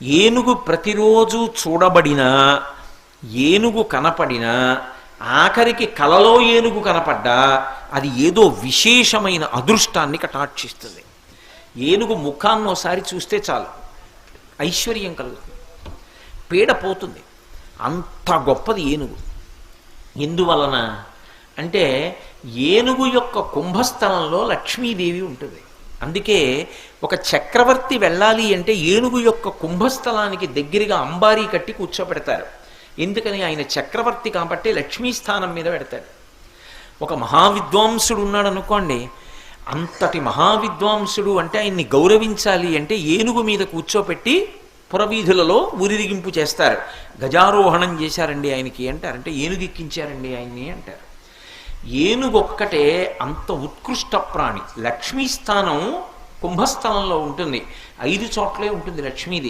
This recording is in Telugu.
ఏనుగు ప్రతిరోజు చూడబడినా, ఏనుగు కనపడినా, ఆఖరికి కలలో ఏనుగు కనపడ్డా అది ఏదో విశేషమైన అదృష్టాన్ని కటాక్షిస్తుంది. ఏనుగు ముఖాన్ని ఒకసారి చూస్తే చాలు ఐశ్వర్యం కలుగుతుంది, పీడ పోతుంది. అంత గొప్పది ఏనుగు. ఎందువలన అంటే ఏనుగు యొక్క కుంభస్థలంలో లక్ష్మీదేవి ఉంటుంది. అందుకే ఒక చక్రవర్తి వెళ్ళాలి అంటే ఏనుగు యొక్క కుంభస్థలానికి దగ్గరగా అంబారీ కట్టి కూర్చోబెడతారు. ఎందుకని? ఆయన చక్రవర్తి కాబట్టి లక్ష్మీ స్థానం మీద పెడతాడు. ఒక మహావిద్వాంసుడు ఉన్నాడు అనుకోండి, అంతటి మహావిద్వాంసుడు అంటే ఆయన్ని గౌరవించాలి అంటే ఏనుగు మీద కూర్చోపెట్టి పురవీధులలో ఊరిరిగింపు చేస్తారు. గజారోహణం చేశారండి ఆయనకి అంటారు, అంటే ఏనుగు ఎక్కించారండి ఆయన్ని అంటారు. ఏనుగు ఒక్కటే అంత ఉత్కృష్ట ప్రాణి. లక్ష్మీ స్థానం కుంభస్థలంలో ఉంటుంది, 5 చోట్లే ఉంటుంది లక్ష్మీదేవి.